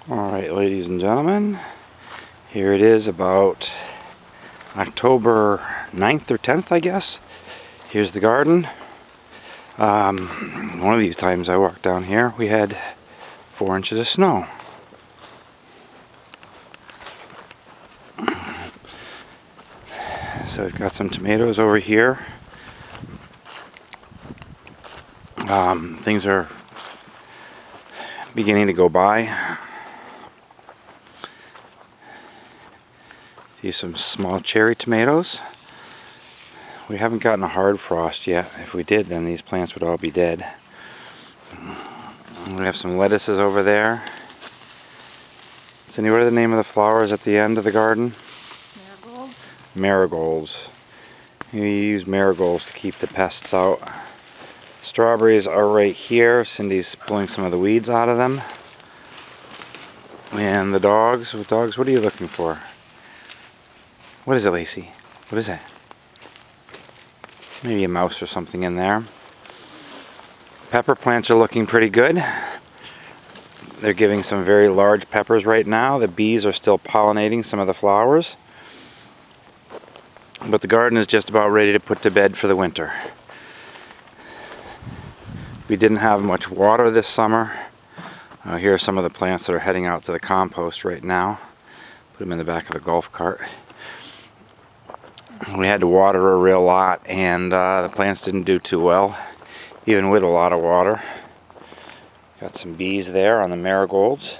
Alright, ladies and gentlemen, here it is about October 9th or 10th, I guess. Here's the garden. One of these times I walked down here, we had 4 inches of snow. So we've got some tomatoes over here. Things are beginning to go by. Here's some small cherry tomatoes. We haven't gotten a hard frost yet. If we did, then these plants would all be dead. We have some lettuces over there. Cindy, what are the name of the flowers at the end of the garden? Marigolds. Marigolds. You use marigolds to keep the pests out. Strawberries are right here. Cindy's pulling some of the weeds out of them. And the dogs, what are you looking for? What is it, Lacey? What is that? Maybe a mouse or something in there. Pepper plants are looking pretty good. They're giving some very large peppers right now. The bees are still pollinating some of the flowers. But the garden is just about ready to put to bed for the winter. We didn't have much water this summer. Here are some of the plants that are heading out to the compost right now. Put them in the back of the golf cart. We had to water a real lot, and the plants didn't do too well, even with a lot of water. Got some bees there on the marigolds.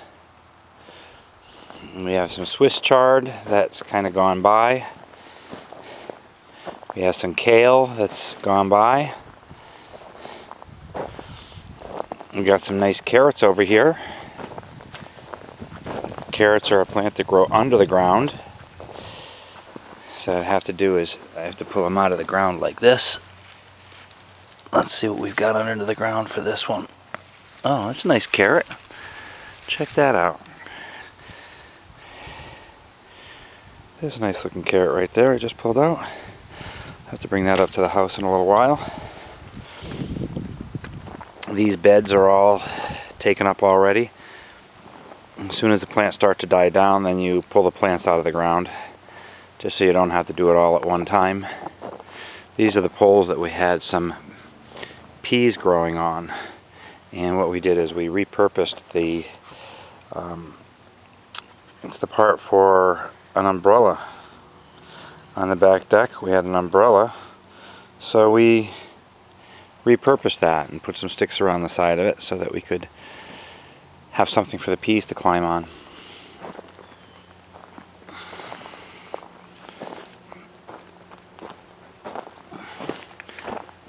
And we have some Swiss chard that's kind of gone by. We have some kale that's gone by. We got some nice carrots over here. Carrots are a plant that grow under the ground. So what I have to do is I have to pull them out of the ground like this. Let's see what we've got under the ground for this one. Oh, that's a nice carrot. Check that out. There's a nice looking carrot right there I just pulled out. I have to bring that up to the house in a little while. These beds are all taken up already. As soon as the plants start to die down, then you pull the plants out of the ground, just so you don't have to do it all at one time. These are the poles that we had some peas growing on, and what we did is we repurposed the it's the part for an umbrella. On the back deck we had an umbrella, so we repurposed that and put some sticks around the side of it so that we could have something for the peas to climb on.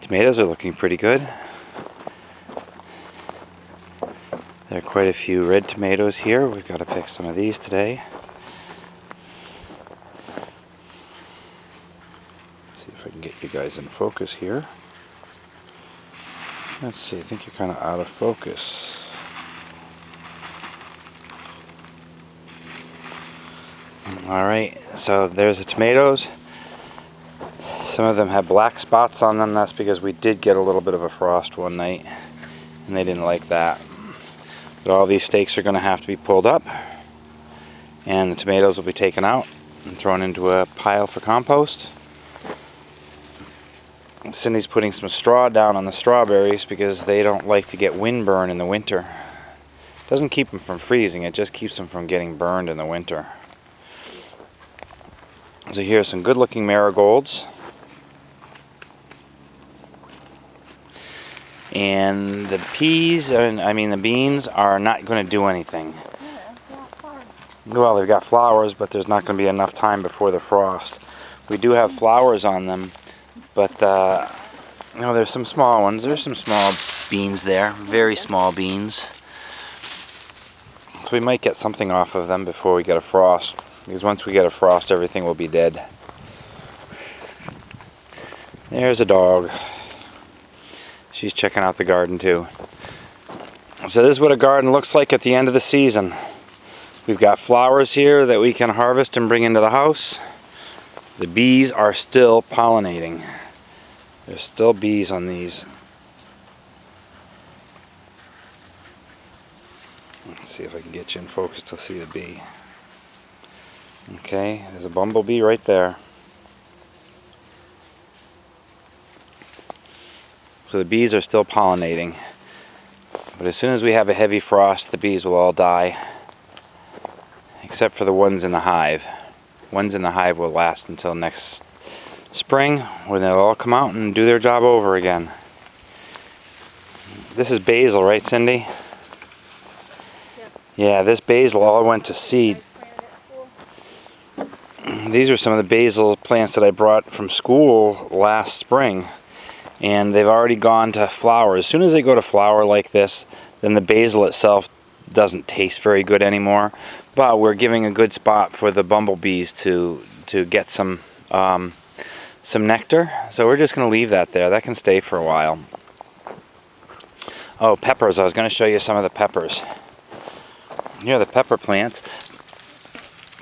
Tomatoes are looking pretty good. There are quite a few red tomatoes here. We've got to pick some of these today. Let's see if I can get you guys in focus here. Let's see, I think you're kind of out of focus. Alright, so there's the tomatoes. Some of them have black spots on them. That's because we did get a little bit of a frost one night, and they didn't like that. But all these stakes are going to have to be pulled up, and the tomatoes will be taken out and thrown into a pile for compost. And Cindy's putting some straw down on the strawberries because they don't like to get windburn in the winter. It doesn't keep them from freezing, it just keeps them from getting burned in the winter. So here's some good looking marigolds. And the peas, the beans are not going to do anything. Well, they've got flowers, but there's not going to be enough time before the frost. We do have flowers on them, but there's some small ones. There's some small beans there, very small beans. So we might get something off of them before we get a frost, because once we get a frost, everything will be dead. There's a dog. She's checking out the garden too. So this is what a garden looks like at the end of the season. We've got flowers here that we can harvest and bring into the house. The bees are still pollinating. There's still bees on these. Let's see if I can get you in focus to see the bee. Okay, there's a bumblebee right there. So the bees are still pollinating. But as soon as we have a heavy frost, the bees will all die. Except for the ones in the hive. Ones in the hive will last until next spring, when they'll all come out and do their job over again. This is basil, right, Cindy? Yep. Yeah, this basil all went to seed. These are some of the basil plants that I brought from school last spring, and they've already gone to flower. As soon as they go to flower like this, then the basil itself doesn't taste very good anymore, but we're giving a good spot for the bumblebees to get some nectar, so we're just going to leave that there. That can stay for a while. Oh, peppers. I was going to show you some of the peppers. Here are the pepper plants.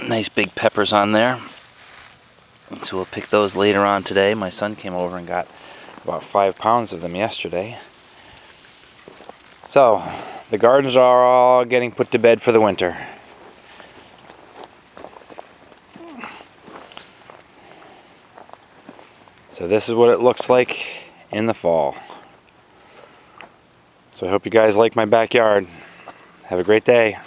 Nice big peppers on there. So we'll pick those later on today. My son came over and got about 5 pounds of them yesterday. So, the gardens are all getting put to bed for the winter. So this is what it looks like in the fall. So I hope you guys like my backyard. Have a great day.